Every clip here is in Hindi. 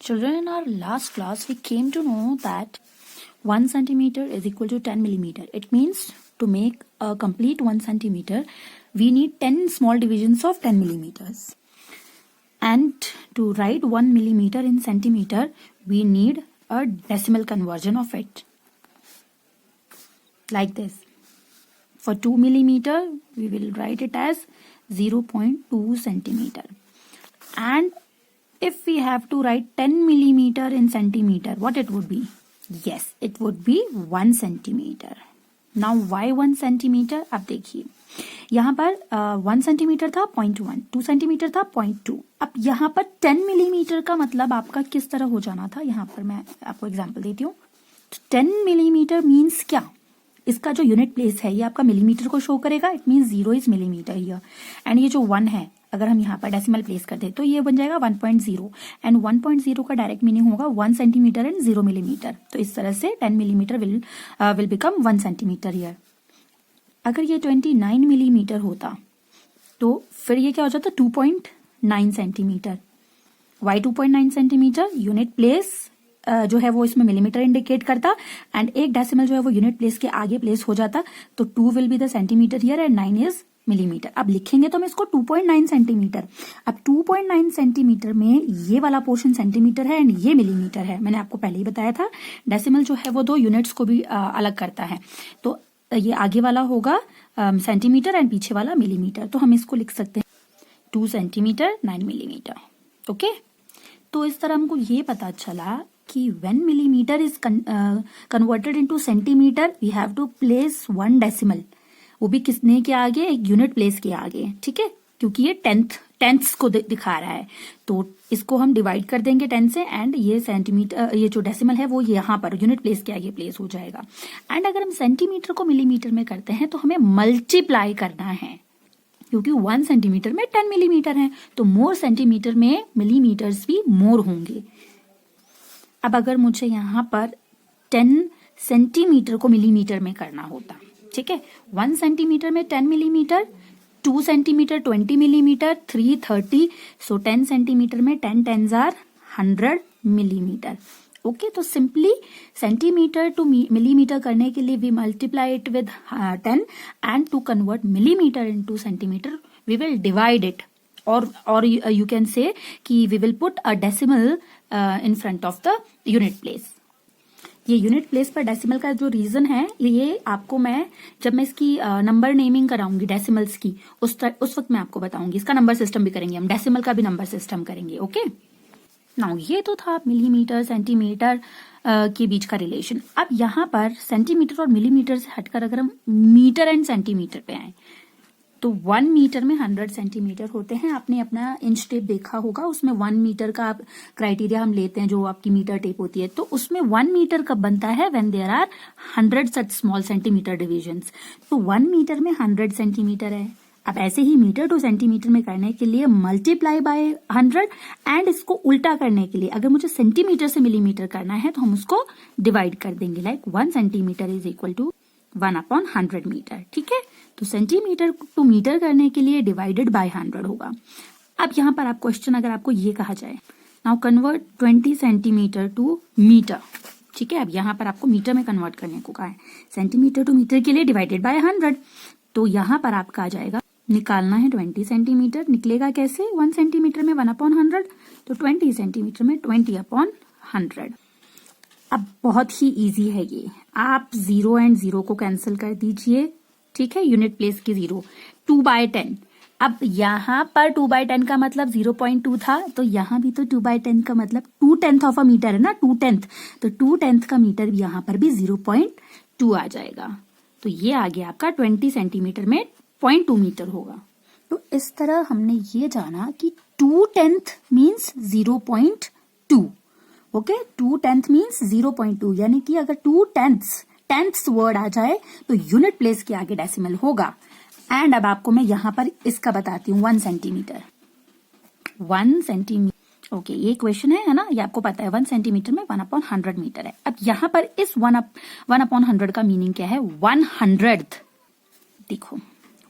Children, in our last class, we came to know that 1 centimeter is equal to 10 millimeter. It means to make a complete 1 centimeter, we need 10 small divisions of 10 millimeters. And to write 1 millimeter in centimeter, we need a decimal conversion of it. Like this. For 2 millimeter, we will write it as 0.2 centimeter. And if we have to write 10 millimeter in centimeter, what it would be? Yes, it would be 1 centimeter. Now why 1 centimeter? अब देखिए यहाँ पर 1 सेंटीमीटर था 0.1, 2 सेंटीमीटर था 0.2. अब यहाँ पर 10 मिलीमीटर का मतलब आपका किस तरह हो जाना था? यहाँ पर मैं आपको एग्जांपल देती हूँ. 10 मिलीमीटर मीन्स क्या? इसका जो यूनिट प्लेस है ये आपका मिलीमीटर को शो करेगा. It means 0 is millimetre here. And ये जो 1 है, अगर हम यहाँ पर डेसिमल प्लेस कर दे तो ये बन जाएगा 1.0. एंड 1.0 का डायरेक्ट मीनिंग होगा 1 सेंटीमीटर एंड 0 मिलीमीटर. तो इस तरह से 10 millimetre will become 1 centimetre here. अगर ये 29 मिलीमीटर होता तो फिर ये क्या हो जाता? 2.9 centimetre. Why 2.9 centimetre? Unit place जो है वो इसमें मिलीमीटर इंडिकेट करता एंड एक डेसिमल जो है वो यूनिट प्लेस के आगे प्लेस हो जाता. तो 2 will be the centimetre here and 9 is millimetre. अब लिखेंगे तो हम इसको 2.9 सेंटीमीटर. अब 2.9 सेंटीमीटर में ये वाला पोर्शन सेंटीमीटर है एंड ये मिलीमीटर है. मैंने आपको पहले ही बताया था डेसिमल जो है वो 2 यूनिट्स को भी अलग करता है. तो ये आगे वाला होगा सेंटीमीटर एंड पीछे वाला मिलीमीटर. तो हम इसको लिख सकते हैं 2 सेंटीमीटर 9 मिलीमीटर. ओके, तो इस तरह हमको ये पता चला कि when millimeter is converted into centimeter, we have to place 1 decimal. वो भी किसने के आगे? एक यूनिट प्लेस के आगे. ठीक है, क्योंकि ये टेंथ्स को दिखा रहा है तो इसको हम डिवाइड कर देंगे 10 से एंड ये सेंटीमीटर, ये जो डेसिमल है वो यहाँ पर यूनिट प्लेस के आगे प्लेस हो जाएगा. एंड अगर हम सेंटीमीटर को मिलीमीटर में करते हैं तो हमें मल्टीप्लाई करना है क्योंकि 1 सेंटीमीटर में 10 मिलीमीटर है तो मोर सेंटीमीटर में मिलीमीटर्स भी मोर होंगे. अब अगर मुझे यहाँ पर 10 सेंटीमीटर को मिलीमीटर में करना होता, ठीक है, 1 सेंटीमीटर में 10 millimetre, 2 centimetre 20 millimetre, 3 30, so 10 centimetre में 10 10s are 100 मिलीमीटर. ओके, तो सिंपली सेंटीमीटर टू मिलीमीटर करने के लिए we multiply it with 10 and to convert millimetre into centimetre we will divide it. और you can say कि we will put a decimal in front of the unit place. ये यूनिट प्लेस पर डेसिमल का जो रीजन है ये आपको मैं जब मैं इसकी नंबर नेमिंग कराऊंगी डेसिमल्स की उस वक्त मैं आपको बताऊंगी. इसका नंबर सिस्टम भी करेंगे हम, डेसिमल का भी नंबर सिस्टम करेंगे. ओके, नाउ ये तो था मिलीमीटर सेंटीमीटर के बीच का रिलेशन. अब यहाँ पर सेंटीमीटर और मिलीमीटर से हटकर अगर हम मीटर एंड सेंटीमीटर पे आए तो 1 मीटर में 100 सेंटीमीटर होते हैं. आपने अपना इंच टेप देखा होगा, उसमें 1 मीटर का क्राइटेरिया हम लेते हैं जो आपकी मीटर टेप होती है. तो उसमें 1 मीटर कब बनता है? When there are 100 such small centimetre divisions. तो 1 मीटर में 100 सेंटीमीटर है. अब ऐसे ही मीटर टू सेंटीमीटर में करने के लिए मल्टीप्लाई बाय 100 एंड इसको उल्टा करने के लिए अगर मुझे सेंटीमीटर से मिलीमीटर करना है तो हम उसको डिवाइड कर देंगे. Like 1 centimetre is equal to 1/100 metre. ठीक है, तो सेंटीमीटर टू मीटर करने के लिए डिवाइडेड बाय 100 होगा. अब यहाँ पर आप क्वेश्चन अगर आपको ये कहा जाए now convert 20 centimetre to metre. ठीक है, अब यहाँ पर आपको मीटर में कन्वर्ट करने को कहा है. सेंटीमीटर टू मीटर के लिए डिवाइडेड बाय 100. तो यहाँ पर आपका आ जाएगा निकालना है 20 सेंटीमीटर. निकलेगा कैसे? 1 सेंटीमीटर में 1/100 तो 20 सेंटीमीटर में 20/100. अब बहुत ही इजी है ये. आप 0 एंड 0 को कैंसिल कर दीजिए. ठीक है, यूनिट प्लेस की 0. 2/10. अब यहाँ पर 2/10 का मतलब 0.2 था तो यहाँ भी तो 2/10 का मतलब 2/10 ऑफ अ मीटर है ना, 2/10. तो 2/10 का मीटर भी यहाँ पर भी 0.2 आ जाएगा. तो ये आ गया आपका 20 सेंटीमीटर में 0.2 मीटर होगा. तो इस तरह हमने ये जाना कि 2/10 मीन्स 0.2. ओके, 2/10 मीन्स 0.2 यानी कि अगर 2/10 वर्ड आ जाए तो यूनिट प्लेस के आगे डेसिमल होगा. एंड अब आपको मैं यहाँ पर इसका बताती हूँ 1 सेंटीमीटर. 1 सेंटीमीटर ओके, ये क्वेश्चन है ना, ये आपको पता है 1 सेंटीमीटर में 1/100 मीटर है. अब यहाँ पर इस 1/100 का मीनिंग क्या है? 100th. देखो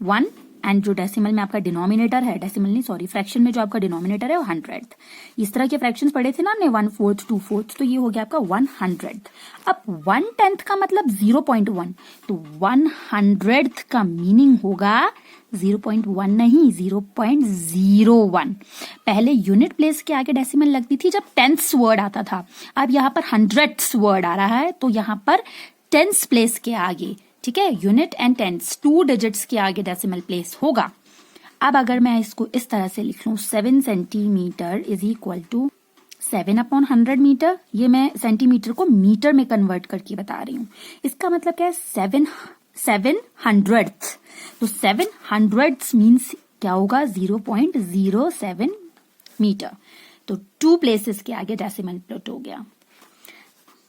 1 एंड जो डेसिमल में आपका डिनोमिनेटर है, डेसिमल नहीं सॉरी फ्रैक्शन में जो आपका डिनोमिनेटर है वो 100th। इस तरह के फ्रैक्शंस पढ़े थे ना हमने 1/4 2/4, तो ये हो गया आपका 100th। अब 1/10 का मतलब 0.1, तो 100th का मीनिंग होगा 0.1 नहीं 0.01। पहले यूनिट प्लेस के आगे डेसिमल लगती थी जब 10th वर्ड आता था, अब यहाँ पर 100th वर्ड आ रहा है तो यहाँ पर 10th प्लेस के आगे, ठीक है, यूनिट एंड टेंस 2 डिजिट्स के आगे डेसिमल प्लेस होगा। अब अगर मैं इसको इस तरह से लिख लूं 7 centimetre is equal to 7/100 metre, ये मैं सेंटीमीटर को मीटर में कन्वर्ट करके बता रही हूँ। इसका मतलब क्या है 7/100th, तो 7/100th मीन्स क्या होगा 0.07 मीटर, तो 2 प्लेसेस के आगे डेसिमल प्लेस हो गया।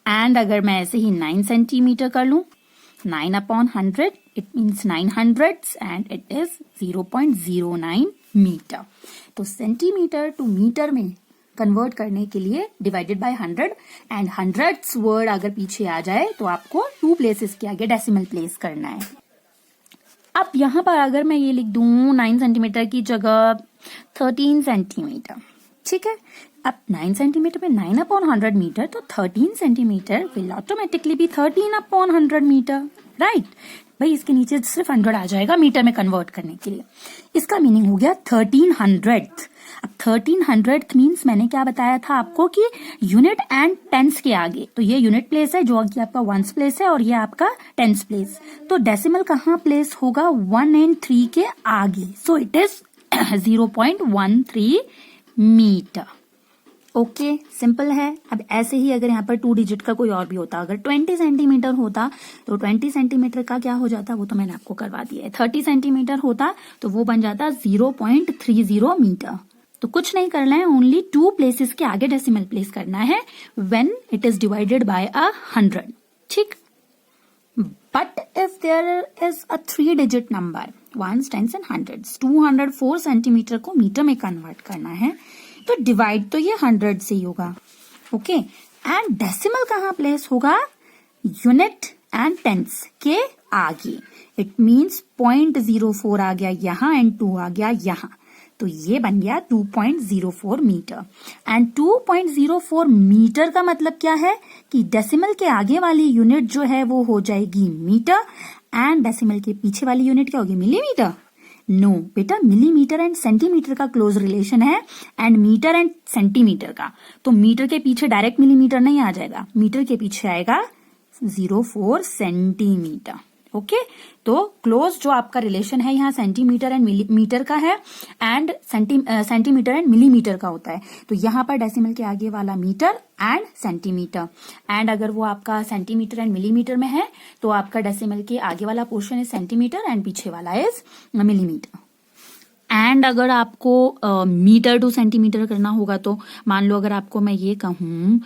एंड अगर मैं ऐसे ही 9 सेंटीमीटर कर लूं 9/100 it means 900ths and it is 0.09 metre. तो सेंटीमीटर टू मीटर में कन्वर्ट करने के लिए divided by 100 and 100ths word अगर पीछे आ जाए तो आपको 2 प्लेसेस के आगे डेसिमल प्लेस करना है। अब यहां पर अगर मैं ये लिख दूं 9 सेंटीमीटर की जगह 13 सेंटीमीटर, ठीक है, अब 9 सेंटीमीटर में 9/100 मीटर, तो 13 सेंटीमीटर विल ऑटोमेटिकली भी 13/100 मीटर, राइट। भाई इसके नीचे सिर्फ 100 आ जाएगा मीटर में कन्वर्ट करने के लिए। इसका मीनिंग हो गया 1300th। अब 1300th मीन्स मैंने क्या बताया था आपको कि यूनिट एंड टेंस के आगे, तो ये यूनिट प्लेस है जो कि आपका वंस प्लेस है और ये आपका टेंस प्लेस, तो डेसिमल कहाँ प्लेस होगा 1 एंड 3 के आगे, so it is 0.13 metre. Okay, simple है। अब ऐसे ही अगर यहाँ पर 2 डिजिट का कोई और भी होता, अगर 20 सेंटीमीटर होता तो 20 सेंटीमीटर का क्या हो जाता, वो तो मैंने आपको करवा दिया है। 30 सेंटीमीटर होता तो वो बन जाता 0.30 मीटर। तो कुछ नहीं करना है, ओनली 2 प्लेसेस के आगे डेसिमल प्लेस करना है when it is divided by 100, ठीक। But if there is a 3 digit number 1s 10s and 100s, 204 centimetre को मीटर में कन्वर्ट करना है, तो डिवाइड तो ये 100 से ही होगा, ओके। एंड डेसिमल कहाँ प्लेस होगा यूनिट एंड टेंस के आगे, इट मींस 0.04 आ गया यहाँ एंड 2 आ गया यहाँ, तो ये बन गया 2.04 मीटर। एंड 2.04 मीटर का मतलब क्या है कि डेसिमल के आगे वाली यूनिट जो है वो हो जाएगी मीटर एंड डेसिमल के पीछे वाली यूनिट क्या होगी मिलीमीटर। नो बेटा, मिलीमीटर एंड सेंटीमीटर का क्लोज रिलेशन है एंड मीटर एंड सेंटीमीटर का, तो मीटर के पीछे डायरेक्ट मिलीमीटर नहीं आ जाएगा, मीटर के पीछे आएगा 0.4 सेंटीमीटर, ओके। तो क्लोज जो आपका रिलेशन है यहाँ सेंटीमीटर एंड मीटर का है एंड सेंटीमीटर एंड मिलीमीटर का होता है, तो यहाँ पर डेसिमल के आगे वाला मीटर एंड सेंटीमीटर, एंड अगर वो आपका सेंटीमीटर एंड मिलीमीटर में है तो आपका डेसिमल के आगे वाला पोर्शन इज सेंटीमीटर एंड पीछे वाला इज मिलीमीटर। एंड अगर आपको मीटर टू सेंटीमीटर करना होगा तो मान लो अगर आपको मैं ये कहूं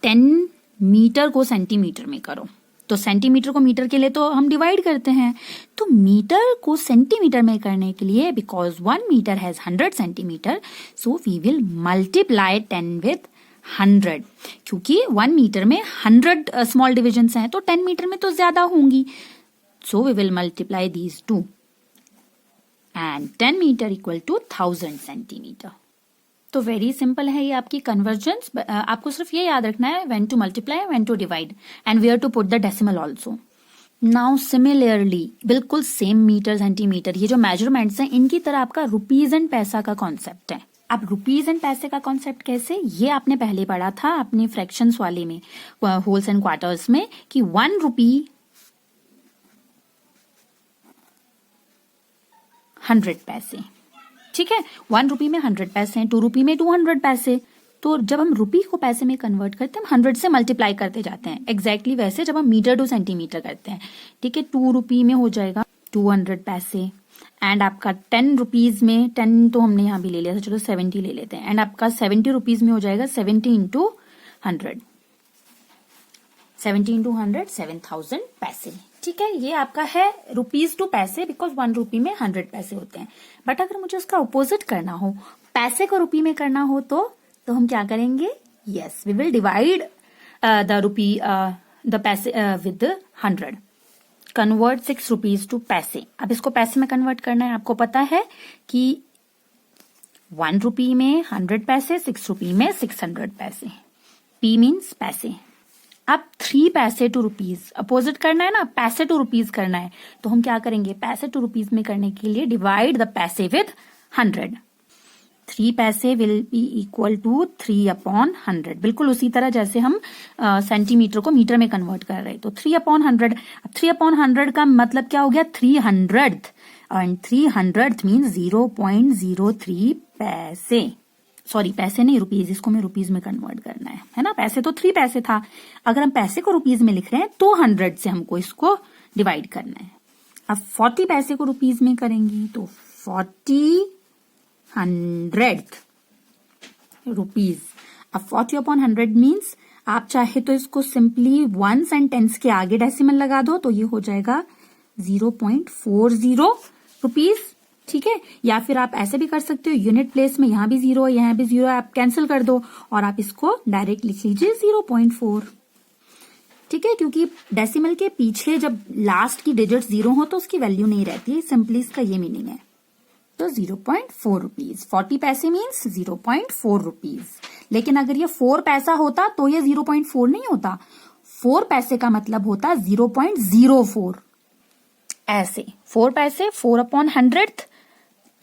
10 मीटर को सेंटीमीटर में करो, तो सेंटीमीटर को मीटर के लिए तो हम डिवाइड करते हैं, तो मीटर को सेंटीमीटर में करने के लिए because 1 metre has 100 centimetre, so we will multiply 10 with 100, क्योंकि 1 मीटर में 100 स्मॉल डिविजन्स हैं तो 10 मीटर में तो ज्यादा होंगी, so we will multiply these 2 and 10 metre equal to 1000 centimetre. तो वेरी सिंपल है ये आपकी कन्वर्जेंस, आपको सिर्फ ये याद रखना है when to multiply, when to divide and where to put the decimal also. Now similarly बिल्कुल सेम मीटर सेंटीमीटर, ये जो मेजरमेंट्स हैं इनकी तरह आपका रुपीज एंड पैसा का कॉन्सेप्ट है। अब रुपीज एंड पैसे का कॉन्सेप्ट कैसे, ये आपने पहले पढ़ा था अपने फ्रैक्शंस वाले में, होल्स एंड क्वार्टर्स में, कि 1 रुपी 100 पैसे, ठीक है। 1 रुपी में 100 पैसे हैं, 2 रुपी में 200 पैसे, तो जब हम रुपी को पैसे में कन्वर्ट करते हैं हम 100 से मल्टीप्लाई करते जाते हैं, एग्जैक्टली वैसे जब हम मीटर टू सेंटीमीटर करते हैं, ठीक है। 2 रुपी में हो जाएगा 200 पैसे एंड आपका 10 रुपीज में 10 तो हमने यहाँ भी ले लिया था, चलो 70 ले लेते हैं, एंड आपका 70 रुपीज में हो जाएगा 70 इंटू 100, 70 इंटू 100 7000 पैसे, ठीक है। ये आपका है रुपीज टू पैसे, बिकॉज 1 रुपी में 100 पैसे होते हैं। बट अगर मुझे उसका अपोजिट करना हो, पैसे को रुपी में करना हो, तो हम क्या करेंगे, yes we will divide the rupee the paise with 100, convert 6 rupees to paise. अब इसको पैसे में कन्वर्ट करना है। आपको पता है कि 1 रुपी में 100 पैसे, 6 रुपी में 600 पैसे। P मीन्स पैसे। अब 3 पैसे टू रुपीज अपोजिट करना है ना, पैसे टू रुपीज करना है, तो हम क्या करेंगे, पैसे टू रुपीज में करने के लिए डिवाइड द पैसे विद 100। 3 पैसे विल बी इक्वल टू 3/100। बिल्कुल उसी तरह जैसे हम सेंटीमीटर को मीटर में कन्वर्ट कर रहे हैं, तो 3/100। अब 3/100 का मतलब क्या हो गया, 300th, एंड 300th मीन्स 0.03 पैसे। सॉरी, पैसे नहीं, रुपीज। इसको मैं रुपीज में कन्वर्ट करना है ना। पैसे तो 3 पैसे था, अगर हम पैसे को रुपीज में लिख रहे हैं तो 100 से हमको इसको डिवाइड करना है। अब 40 पैसे को रुपीज में करेंगे तो 40 100th रुपीज। अब 40/100 मीन्स आप चाहे तो इसको सिंपली 1s एंड 10s के आगे डेसिमल लगा दो, तो ये हो जाएगा 0.40 रुपीज। ठीक है, या फिर आप ऐसे भी कर सकते हो, यूनिट प्लेस में यहाँ भी 0 है, यहाँ भी 0 है, आप कैंसिल कर दो और आप इसको डायरेक्ट लिख लीजिए 0.4। ठीक है, क्योंकि डेसिमल के पीछे जब लास्ट की डिजिट 0 हो तो उसकी वैल्यू नहीं रहती, सिंपली इसका ये मीनिंग है। तो 0.4 रुपीज। 40 पैसे मीन्स 0.4 रुपीज। लेकिन अगर ये 4 पैसा होता तो ये 0.4 नहीं होता, 4 पैसे का मतलब होता 0.04। ऐसे 4 पैसे 4/100,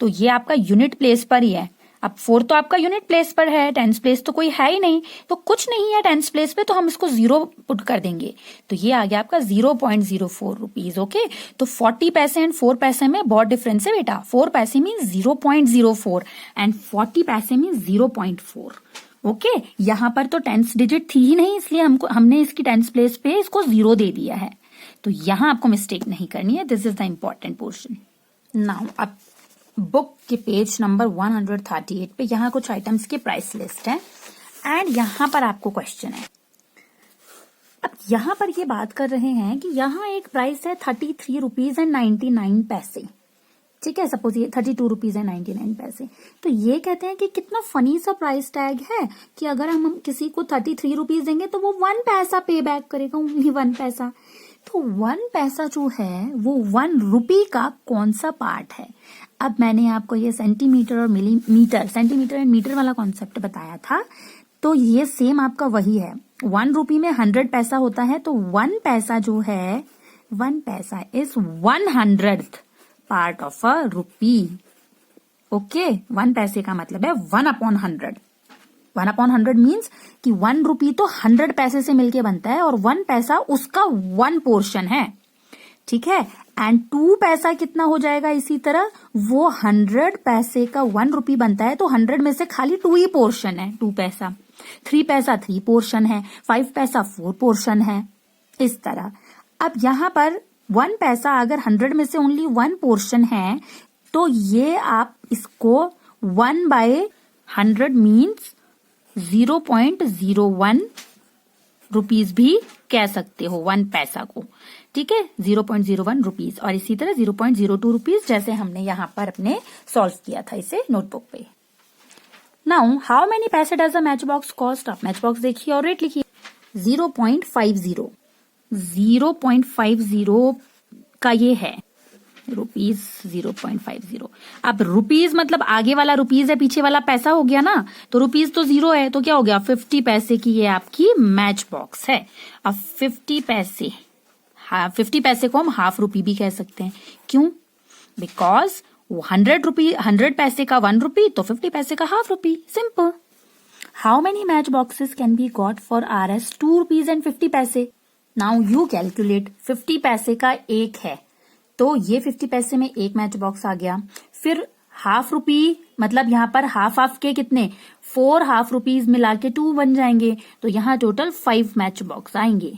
तो ये आपका यूनिट प्लेस पर ही है। अब 4 तो आपका यूनिट प्लेस पर है, 10s प्लेस तो कोई है ही नहीं, तो कुछ नहीं है 10s प्लेस पे, तो हम इसको 0 पुट कर देंगे, तो ये आ गया आपका 0.04 रुपीज। ओके, तो 40 पैसे एंड 4 पैसे में बहुत डिफरेंस है बेटा। 4 पैसे मीन 0.04 एंड 40 पैसे मीन 0.4। ओके, यहाँ पर तो 10s डिजिट थी ही नहीं, इसलिए हमने इसकी 10s प्लेस पे इसको 0 दे दिया है। तो यहाँ आपको मिस्टेक नहीं करनी है, this is the important portion. Now अब बुक के पेज नंबर 138 पे यहाँ कुछ आइटम्स की प्राइस लिस्ट है एंड यहाँ पर आपको क्वेश्चन है। अब यहाँ पर ये बात कर रहे हैं कि यहाँ एक प्राइस है 33 रुपीज एंड 99 पैसे। ठीक है, सपोज ये 32 रुपीज एंड 99 पैसे। तो ये कहते हैं कि कितना फनी सा प्राइस टैग है कि अगर हम किसी को 33 रुपीज देंगे तो वो 1 पैसा पे बैक करेगा, ओनली 1 पैसा। तो 1 पैसा जो है वो 1 रुपी का कौन सा पार्ट है। अब मैंने आपको ये सेंटीमीटर और मिलीमीटर, सेंटीमीटर एंड मीटर वाला कॉन्सेप्ट बताया था, तो ये सेम आपका वही है। 1 रुपी में 100 पैसा होता है, तो 1 पैसा जो है, 1 पैसा is 100th part of a rupee. Okay, 1 पैसे का मतलब है 1/100। 1/100 मीन्स कि 1 रुपी तो 100 पैसे से मिलके बनता है और 1 पैसा उसका 1 पोर्शन है। ठीक है, एंड 2 पैसा कितना हो जाएगा, इसी तरह वो 100 पैसे का 1 रुपी बनता है, तो 100 में से खाली 2 ही पोर्शन है, 2 पैसा। 3 पैसा 3 पोर्शन है, 5 पैसा 4 पोर्शन है, इस तरह। अब यहाँ पर 1 पैसा अगर 100 में से ओनली 1 पोर्शन है, तो ये आप इसको 1/100 मीन्स 0.01 रुपीज भी कह सकते हो 1 पैसा को। ठीक है, 0.01 रुपीज, और इसी तरह 0.02 रुपीज, जैसे हमने यहाँ पर अपने सॉल्व किया था इसे नोटबुक पे। नाउ हाउ मेनी पैसे does a match box cost. आप मैच बॉक्स देखिए और रेट लिखिए। 0.50 0.50 का ये है रुपीज 0.50। अब रुपीज मतलब आगे वाला रुपीज है, पीछे वाला पैसा हो गया ना, तो रुपीज तो 0 है, तो क्या हो गया 50 पैसे की ये आपकी मैच बॉक्स है। अब 50 पैसे, हाँ 50 पैसे को हम हाफ रुपी भी कह सकते हैं। क्यों? बिकॉज 100 पैसे का 1 रुपी, तो 50 पैसे का half rupee, simple. How many match boxes can be got for RS 2 rupees and 50 पैसे। Now you calculate. 50 पैसे का 1 है, तो ये 50 पैसे में 1 मैच बॉक्स आ गया। फिर हाफ रुपी मतलब यहाँ पर हाफ के कितने, 4 हाफ रुपीज मिला के 2 बन जाएंगे, तो यहाँ टोटल 5 मैच बॉक्स आएंगे।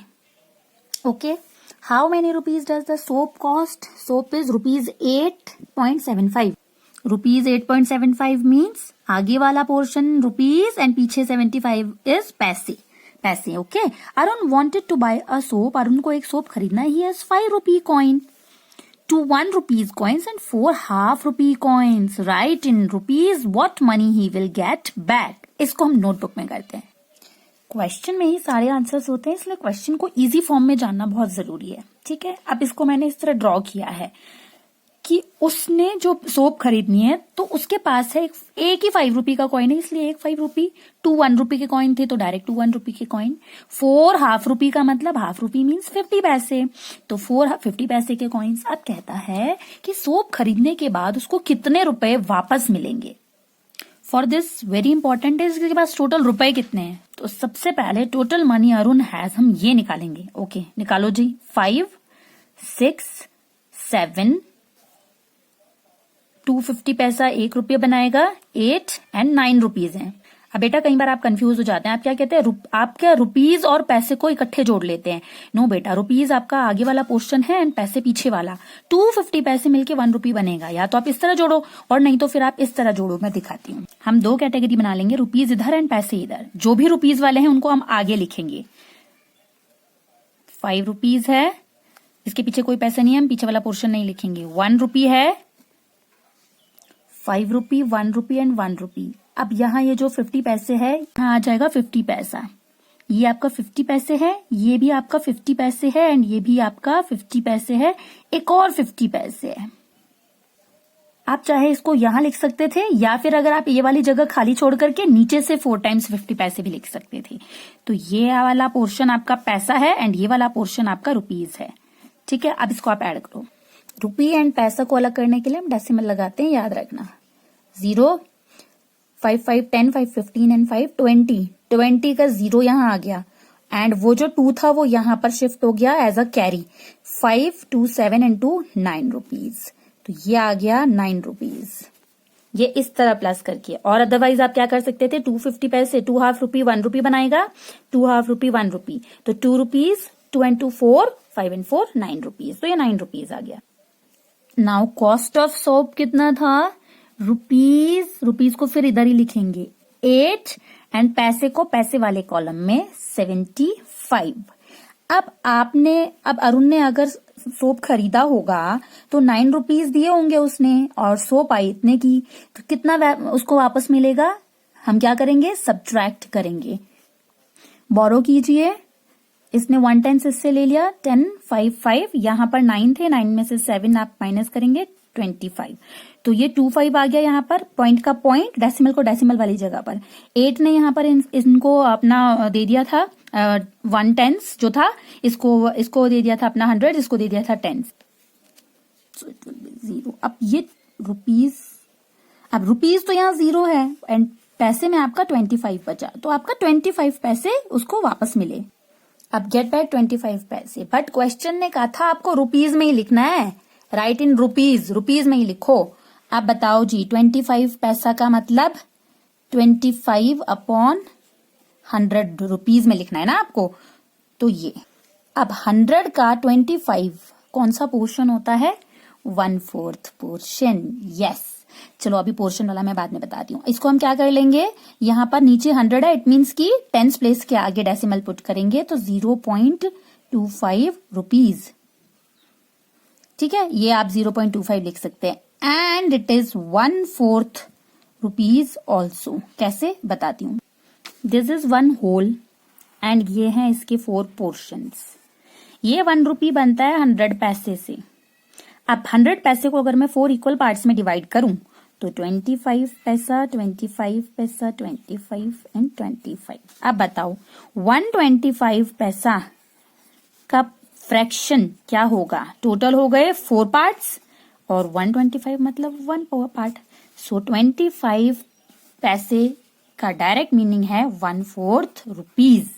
Okay, how many rupees does the soap cost. Soap is rupees 8.75। Rupees 8.75 means आगे वाला पोर्शन रुपीज एंड पीछे 75 is paise, paise. Okay, Arun wanted to buy a soap. Arun को एक सोप खरीदना, he has 5 rupee coin, 2 1 rupees coins and 4 half rupee coins. Write in rupees what money he will get back. इसको हम नोटबुक में करते हैं। क्वेश्चन में ही सारे आंसर्स होते हैं, इसलिए क्वेश्चन को इजी फॉर्म में जानना बहुत जरूरी है। ठीक है, अब इसको मैंने इस तरह ड्रॉ किया है कि उसने जो सोप खरीदनी है तो उसके पास है एक ही 5 रुपी का कॉइन है, इसलिए एक 5 रुपी। 2 1 रुपी के कॉइन थे तो डायरेक्ट 2 1 रुपी के कॉइन। 4 हाफ रुपी का मतलब हाफ रुपी मीन्स 50 पैसे, तो 4 50 पैसे के कॉइन्स। अब कहता है कि सोप खरीदने के बाद उसको कितने रुपए वापस मिलेंगे। फॉर दिस वेरी इंपॉर्टेंट है इसके पास टोटल रुपए कितने हैं। तो सबसे पहले टोटल मनी अरुण हैज हम ये निकालेंगे। ओके निकालो जी। 5 6 7 250 पैसा 1 रुपया बनाएगा, 8 एंड 9 रुपीज है। अब बेटा कई बार आप कंफ्यूज हो जाते हैं, आप क्या कहते हैं आप क्या रुपीज और पैसे को इकट्ठे जोड़ लेते हैं। नो बेटा, रुपीज आपका आगे वाला पोर्शन है एंड पैसे पीछे वाला। 250 पैसे मिलके 1 रुपी बनेगा, या तो आप इस तरह जोड़ो और नहीं तो फिर आप इस तरह जोड़ो। मैं दिखाती हूँ। हम 2 कैटेगरी बना लेंगे, रुपीज इधर एंड पैसे इधर। जो भी रुपीज वाले हैं उनको हम आगे लिखेंगे। 5 रुपीज है, इसके पीछे कोई पैसे नहीं है, हम पीछे वाला पोर्शन नहीं लिखेंगे। 1 रुपी है, 5 रुपी, 1 रुपी एंड 1 रुपी। अब यहाँ ये जो 50 पैसे है यहाँ आ जाएगा 50 पैसा। ये आपका 50 पैसे है, ये भी आपका 50 पैसे है एंड ये भी आपका 50 पैसे है। एक और 50 पैसे है। आप चाहे इसको यहाँ लिख सकते थे या फिर अगर आप ये वाली जगह खाली छोड़ करके नीचे से 4 टाइम्स 50 पैसे भी लिख सकते थे। तो ये वाला पोर्शन आपका पैसा है एंड ये वाला पोर्शन आपका रुपीज है। ठीक है, अब इसको आप ऐड करो। रुपी एंड पैसा को अलग करने के लिए हम डेसिमल लगाते हैं, याद रखना। 0 5 5 10 5 15 एंड 5 20। 20 का 0 यहाँ आ गया एंड वो जो 2 था वो यहाँ पर शिफ्ट हो गया as a carry. 5 2 7 and 2 9 rupees. तो ये आ गया 9 रुपीज। ये इस तरह प्लस करके। और अदरवाइज आप क्या कर सकते थे, 250 पैसे 2 हाफ रुपी 1 रुपी बनाएगा, 2 हाफ रुपी 1 रुपी, तो 2 रुपीज, 2 एंड 2 4, 5 एंड 4 9 रुपीज। तो ये 9 रुपीज आ गया। नाउ कॉस्ट ऑफ सोप कितना था, रुपीज। रुपीज को फिर इधर ही लिखेंगे 8 एंड पैसे को पैसे वाले कॉलम में 75। अब अरुण ने अगर सोप खरीदा होगा तो 9 रुपीज दिए होंगे उसने और सोप आई इतने की, तो कितना उसको वापस मिलेगा। हम क्या करेंगे, सब्ट्रैक्ट करेंगे। बोरो कीजिए, इसने 1 10 इससे ले लिया, 10 5 5, यहाँ पर 9 थे, 9 में से 7 आप माइनस करेंगे 25। तो ये 25 आ गया यहाँ पर, पॉइंट का पॉइंट, डेसिमल को डेसिमल वाली जगह पर। 8 ने यहाँ पर इनको अपना दे दिया था 1 10 जो था, इसको दे दिया था अपना 100, इसको दे दिया था 10। So it will be 0। अब ये रुपीज, अब रुपीज तो यहाँ 0 है एंड पैसे में आपका 25 बचा, तो आपका 25 पैसे उसको वापस मिले। अब गेट बैक 25 पैसे। बट क्वेश्चन ने कहा था आपको रुपीज में ही लिखना है, राइट इन रुपीज, रुपीज में ही लिखो। अब बताओ जी, 25 पैसा का मतलब 25 अपॉन 100 रुपीज में लिखना है ना आपको। तो ये अब 100 का 25 कौन सा पोर्शन होता है, 1/4 पोर्शन। यस, चलो अभी पोर्शन वाला मैं बाद में बताती हूँ। इसको हम क्या कर लेंगे, यहाँ पर नीचे 100 है, इट मीन्स की 10 प्लेस के आगे डेसिमल पुट करेंगे तो 0.25 रुपीज। ठीक है, ये आप 0.25 लिख सकते हैं and it is 1/4 rupees also. कैसे बताती हूँ। दिस इज 1 होल एंड ये हैं इसके 4 पोर्शंस। ये 1 रुपी बनता है 100 पैसे से। अब 100 पैसे को अगर मैं 4 इक्वल पार्ट्स में डिवाइड करूं तो 25 पैसा, 25 पैसा, 25 एंड 25। अब बताओ 125 पैसा का फ्रैक्शन क्या होगा। टोटल हो गए 4 पार्ट्स और 125 मतलब 1 पार्ट। सो 25 पैसे का डायरेक्ट मीनिंग है 1/4 rupees.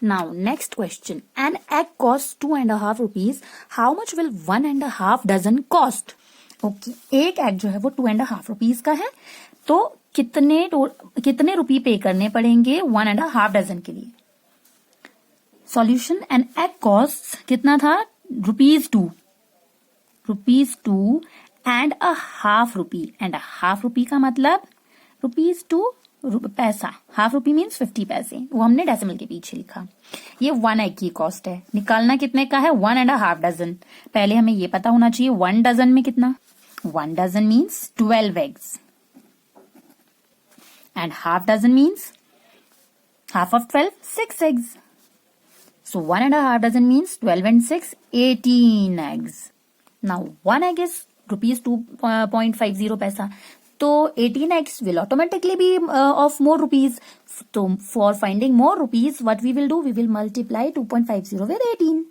Now next question. An egg costs 2.5 rupees. How much will 1.5 dozen cost? Okay, एक एग जो है वो 2.5 रुपीज का है, तो कितने रुपये पे करने पड़ेंगे 1.5 डजन के लिए। सॉल्यूशन, एन एग कॉस्ट कितना था, ₹2 and a half rupee. And half rupee का मतलब ₹2 पैसा, हाफ रुपी मीन्स 50 पैसे, वो हमने डेसिमल के पीछे लिखा। ये 1 एग की कॉस्ट है। निकालना कितने का है, 1.5 डजन। पहले हमें ये पता होना चाहिए 1 डजन में कितना, 1 dozen means 12 eggs and half dozen means Half of 12, 6 eggs. So 1.5 dozen means 12 and 6, 18 eggs. Now 1 egg is rupees 2.50 paisa. So 18 eggs will automatically be of more rupees. So for finding more rupees, what we will do? We will multiply 2.50 with 18.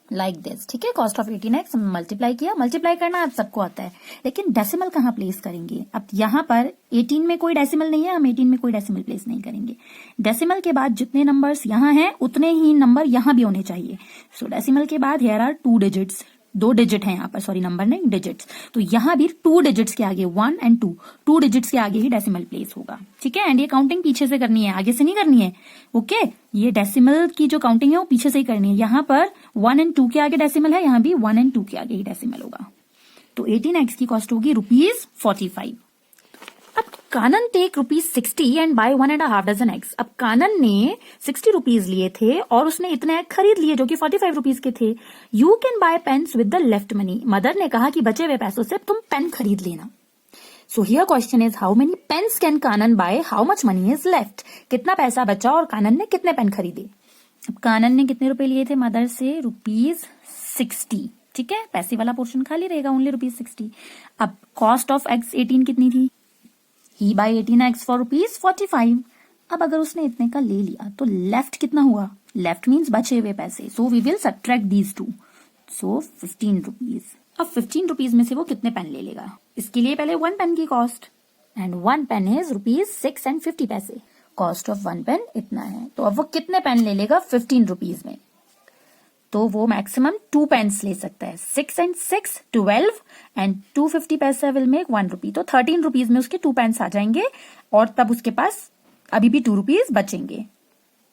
Like this, ठीक है। कॉस्ट ऑफ 18x मल्टीप्लाई किया। मल्टीप्लाई करना आप सबको आता है, लेकिन डेसिमल कहाँ प्लेस करेंगे? अब यहाँ पर 18 में कोई डेसिमल नहीं है, हम 18 में कोई डेसिमल प्लेस नहीं करेंगे। डेसिमल के बाद जितने नंबर्स यहाँ हैं उतने ही नंबर यहाँ भी होने चाहिए। सो डेसिमल के बाद हियर आर 2 डिजिट्स, 2 डिजिट है यहाँ पर, सॉरी नंबर नहीं डिजिट्स। तो यहाँ भी 2 डिजिट्स के आगे 1 and 2 डिजिट्स के आगे ही डेसिमल प्लेस होगा, ठीक है। एंड ये काउंटिंग पीछे से करनी है, आगे से नहीं करनी है, ओके। ये डेसिमल की जो काउंटिंग है वो पीछे से ही करनी है। यहाँ पर 1 and 2 के आगे डेसिमल है, यहाँ भी 1 and 2 के आगे ही डेसिमल होगा। तो 18x की कॉस्ट होगी ₹45। अब Kanan take ₹60 and buy 1.5 dozen eggs। अब कानन ने 60 रुपीज लिए थे और उसने इतने एग खरीद लिए जो कि 45 रुपीज के थे। You can buy pens with the left money. Mother ने कहा कि बचे हुए पैसों से तुम पेन खरीद लेना। So here question is how many pens can Kanan buy, how much money is left. कितना पैसा बचा और कानन ने कितने पेन खरीदे? अब कानन ने कितने रुपए लिए थे मदर से? ₹60, ठीक है। पैसे वाला पोर्शन खाली रहेगा, ओनली ₹60। अब कॉस्ट ऑफ एग्स 18 कितनी थी? ही बाय 18 eggs for ₹45। अब अगर उसने इतने का ले लिया तो लेफ्ट कितना हुआ? लेफ्ट मीन्स बचे हुए पैसे। So we will subtract these two. So 15 rupees. अब 15 रुपीज में से वो कितने पेन ले लेगा? इसके लिए पहले 1 पेन की cost, and 1 pen is ₹6 and 50 पैसे। कॉस्ट ऑफ 1 पेन इतना है। तो अब वो कितने पेन ले लेगा 15 रुपीज में? तो वो मैक्सिमम 2 पेन्स ले सकता है। 6 and 6 12 एंड 250 पैसा विल मेक 1 रुपी। तो 13 रुपीज में उसके 2 पेन्स आ जाएंगे और तब उसके पास अभी भी 2 रुपीज बचेंगे।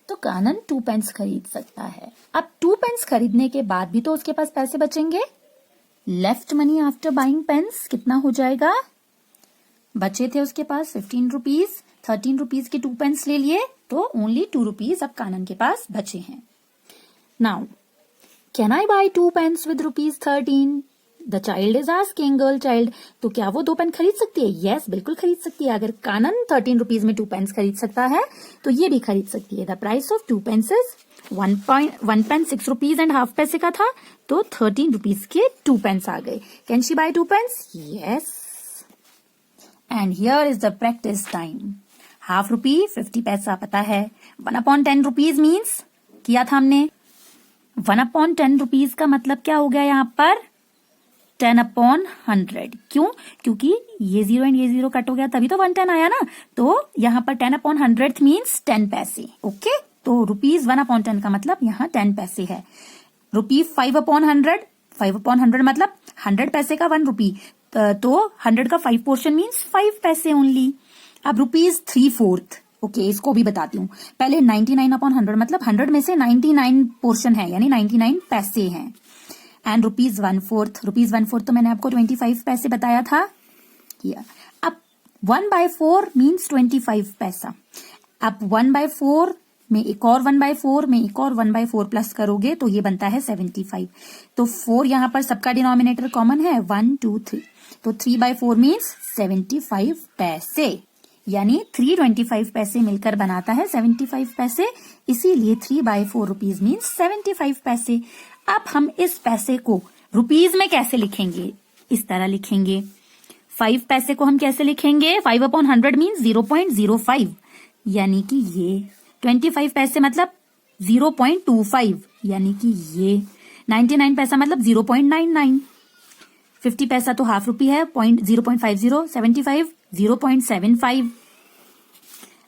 तो कानन 2 पेन्स खरीद सकता है। अब 2 पेन्स खरीदने के बाद भी तो उसके पास पैसे बचेंगे। Left money after buying pens कितना हो जाएगा? बचे थे उसके पास 15 रुपीज, 13 रुपीज के 2 पेन्स ले लिए तो ओनली 2 रुपीज अब कानन के पास बचे हैं। Now can I buy 2 pens with ₹13? The child is asking, girl child. तो क्या वो 2 पेन खरीद सकती है? यस, बिल्कुल खरीद सकती है। अगर कानन 13 रुपीज में 2 पेन्स खरीद सकता है तो ये भी खरीद सकती है। The price of 2 pens is 1 pen 6 rupees and half paise का था, तो 13 रुपीज के 2 पेन्स आ गए। Can she buy 2 pence? Yes. And here is the practice time. Half rupee 50 पैसा पता है। 1/10 रुपीज मीन्स किया था हमने। 1/10 रुपीज का मतलब क्या हो गया यहाँ पर? 10/100। क्यों? क्योंकि ये 0 एंड ये 0 कट हो गया तभी तो 110 आया ना। तो यहाँ पर 10/100 मीन्स 10 पैसे, ओके। तो रुपीज 1/10 का मतलब यहाँ 10 पैसे है। रुपी 5/100, 5/100 मतलब 100 पैसे का 1 रुपी, तो 100 का 5 पोर्शन मीन्स 5 पैसे ओनली। अब रुपीज 3/4, ओके, इसको भी बताती हूँ। पहले 99/100 मतलब 100 में से 99 पोर्शन है, यानी 99 पैसे हैं। एंड रुपीज 1/4 तो मैंने आपको 25 पैसे बताया था। अब 1/4 मीन्स 25 पैसा। अब 1/4 में एक और 1/4 में एक और 1/4 प्लस करोगे तो ये बनता है 75। तो 4 यहाँ पर सबका डिनोमिनेटर कॉमन है, 1 2 3, तो 3/4 मीन्स 75 पैसे, यानी 325 पैसे मिलकर बनाता है 75 पैसे। इसीलिए 3/4 रुपीज मीन्स 75 पैसे। अब हम इस पैसे को रुपीज में कैसे लिखेंगे? इस तरह लिखेंगे। 5 पैसे को हम कैसे लिखेंगे? 5/100 मीन्स 0.05, यानी कि ये 25 पैसे मतलब 0.25, यानी कि ये 99 पैसा मतलब 0.99, 50 पैसा तो हाफ रुपी है 0.50, 75 0.75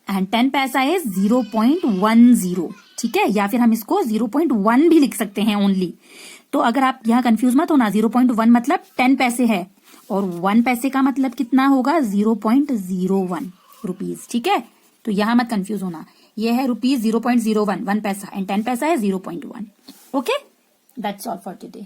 एंड 10 पैसा है 0.10, ठीक है। या फिर हम इसको 0.1 भी लिख सकते हैं ओनली। तो अगर आप यहाँ कंफ्यूज मत होना, 0.1 मतलब 10 पैसे है और 1 पैसे का मतलब कितना होगा? 0.01 रुपीज, ठीक है। तो यहाँ मत कंफ्यूज होना, ये है रुपीज 0.01, 1 पैसा, एंड 10 पैसा है 0.1, okay. That's all for today.